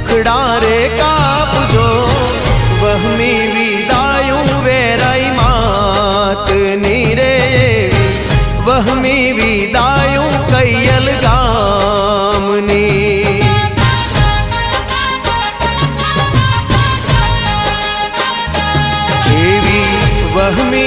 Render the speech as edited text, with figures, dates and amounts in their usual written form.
दुखड़ा रे कापजो वहमी विदायूं वेराई मात नीरे वहमी विदायूं कैयल गामनी एवी वहमी